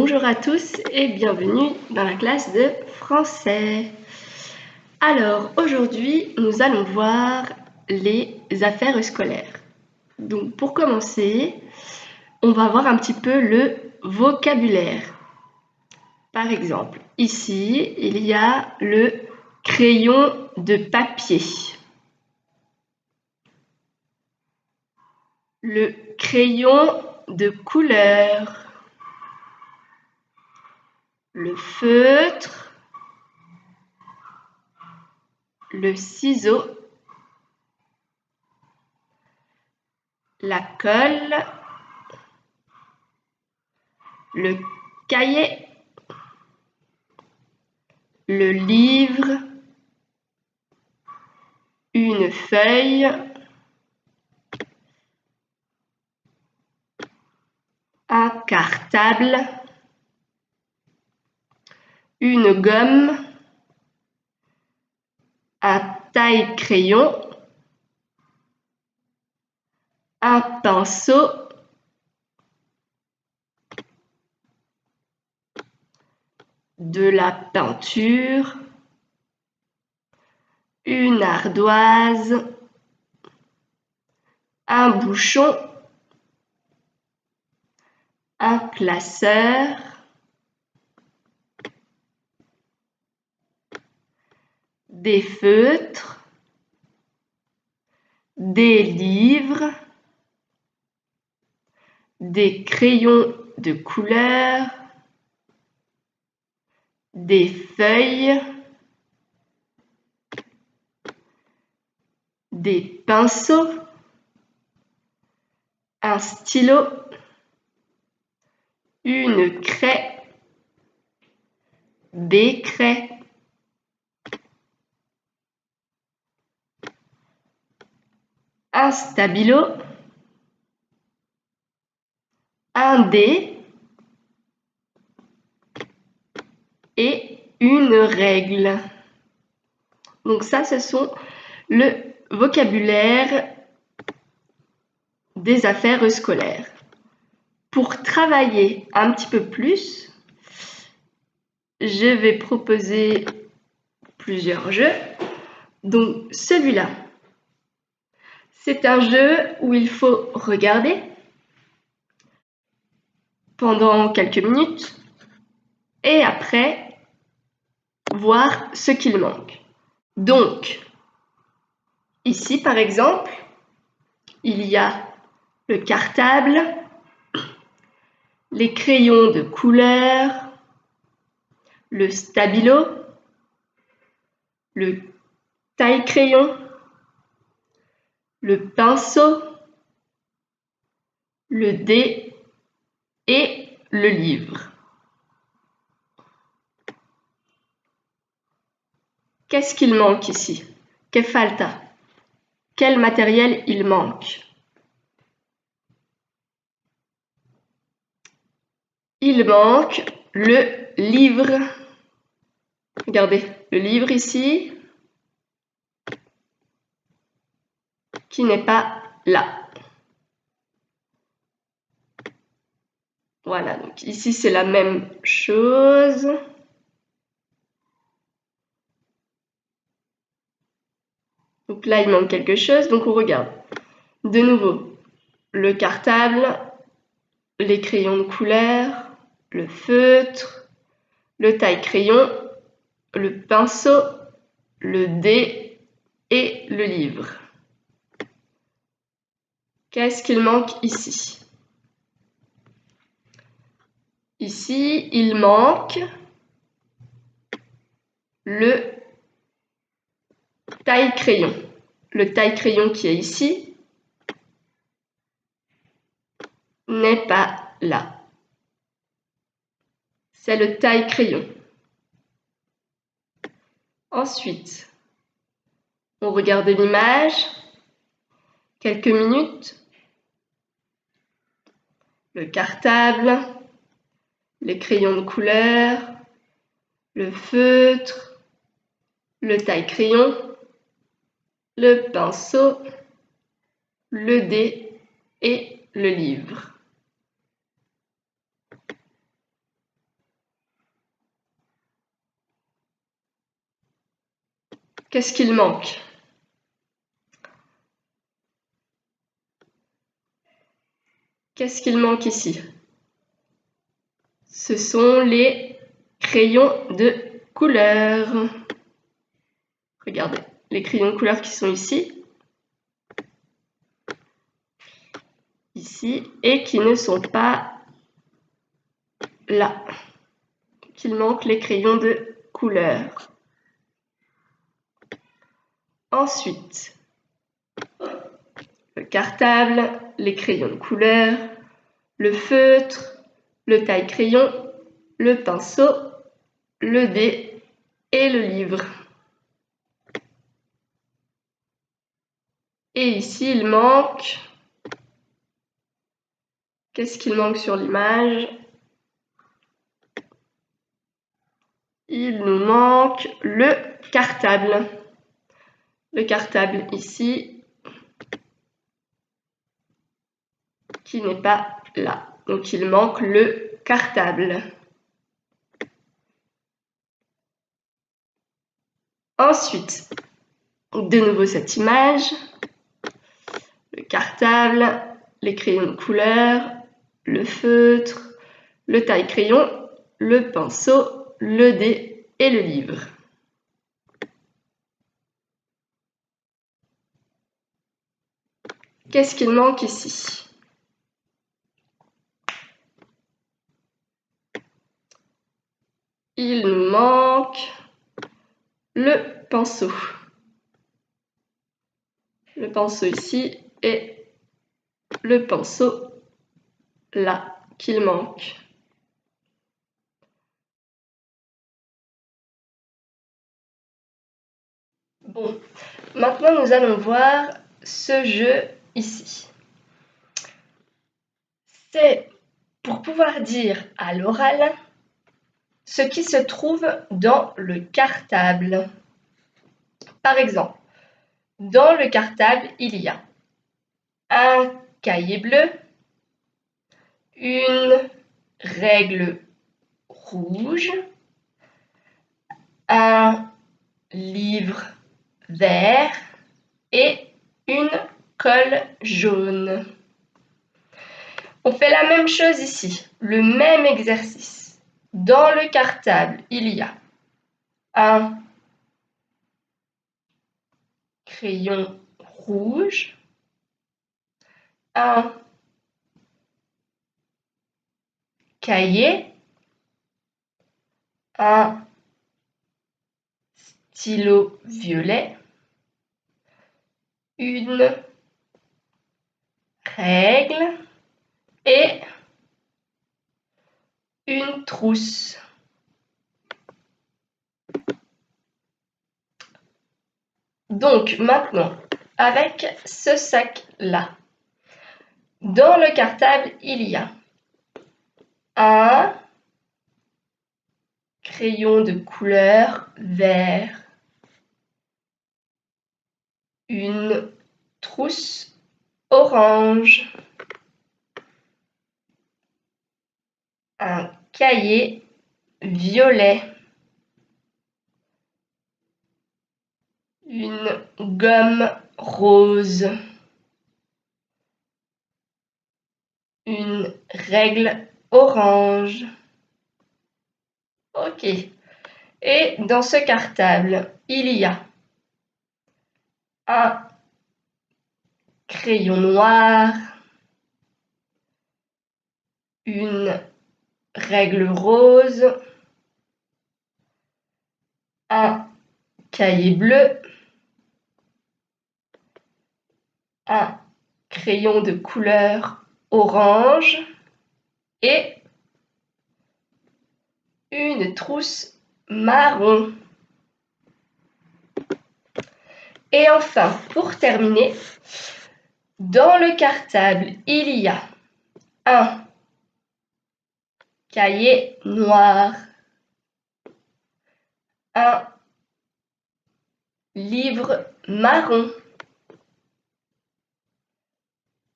Bonjour à tous et bienvenue dans la classe de français. Alors aujourd'hui, nous allons voir les affaires scolaires. Donc pour commencer, on va voir un petit peu le vocabulaire. Par exemple, ici, il y a le crayon de papier. Le crayon de couleur. Le feutre, le ciseau, la colle, le cahier, le livre, une feuille, un cartable, une gomme, un taille-crayon, un pinceau, de la peinture, une ardoise, un bouchon, un classeur, des feutres, des livres, des crayons de couleur, des feuilles, des pinceaux, un stylo, une craie, des craies, un stabilo, un dé et une règle. Donc ça, ce sont le vocabulaire des affaires scolaires. Pour travailler un petit peu plus, je vais proposer plusieurs jeux. Donc celui-là, c'est un jeu où il faut regarder pendant quelques minutes et après voir ce qu'il manque. Donc, ici par exemple, il y a le cartable, les crayons de couleur, le stabilo, le taille-crayon, le pinceau, le dé et le livre. Qu'est-ce qu'il manque ici? Que falta? Quel matériel il manque? Il manque le livre. Regardez, le livre ici, qui n'est pas là. Voilà, donc ici c'est la même chose. Donc là il manque quelque chose, donc on regarde. De nouveau, le cartable, les crayons de couleur, le feutre, le taille-crayon, le pinceau, le dé et le livre. Qu'est-ce qu'il manque ici? Ici, il manque le taille-crayon. Le taille-crayon qui est ici n'est pas là. C'est le taille-crayon. Ensuite, on regarde l'image. Quelques minutes. Le cartable, les crayons de couleur, le feutre, le taille-crayon, le pinceau, le dé et le livre. Qu'est-ce qu'il manque? Qu'est-ce qu'il manque ici? Ce sont les crayons de couleur. Regardez, les crayons de couleur qui sont ici, et qui ne sont pas là. Il manque les crayons de couleur. Ensuite, le cartable, les crayons de couleur, le feutre, le taille-crayon, le pinceau, le dé et le livre. Et ici, il manque... Qu'est-ce qu'il manque sur l'image? Il nous manque le cartable. Le cartable ici, qui n'est pas là. Donc il manque le cartable. Ensuite, de nouveau cette image, le cartable, les crayons de couleur, le feutre, le taille-crayon, le pinceau, le dé et le livre. Qu'est-ce qu'il manque ici? Il nous manque le pinceau. Le pinceau ici et le pinceau là qu'il manque. Bon, maintenant nous allons voir ce jeu ici. C'est pour pouvoir dire à l'oral ce qui se trouve dans le cartable. Par exemple, dans le cartable, il y a un cahier bleu, une règle rouge, un livre vert et une colle jaune. On fait la même chose ici, le même exercice. Dans le cartable, il y a un crayon rouge, un cahier, un stylo violet, une règle et une trousse. Donc maintenant, avec ce sac-là, dans le cartable, il y a un crayon de couleur vert, une trousse orange, un cahier violet, une gomme rose, une règle orange. Ok. Et dans ce cartable, il y a un crayon noir, une règle rose, un cahier bleu, un crayon de couleur orange et une trousse marron. Et enfin, pour terminer, dans le cartable, il y a un cahier noir, un livre marron,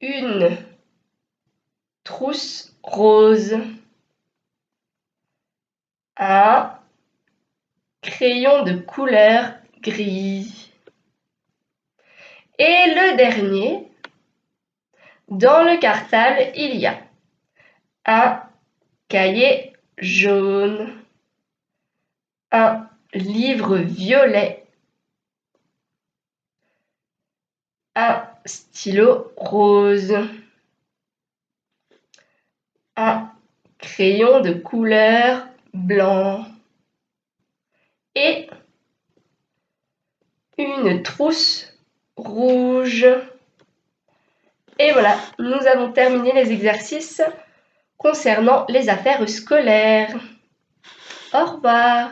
une trousse rose, un crayon de couleur gris. Et le dernier, dans le cartable, il y a un cahier jaune, un livre violet, un stylo rose, un crayon de couleur blanc et une trousse rouge. Et voilà, nous avons terminé les exercices concernant les affaires scolaires. Au revoir.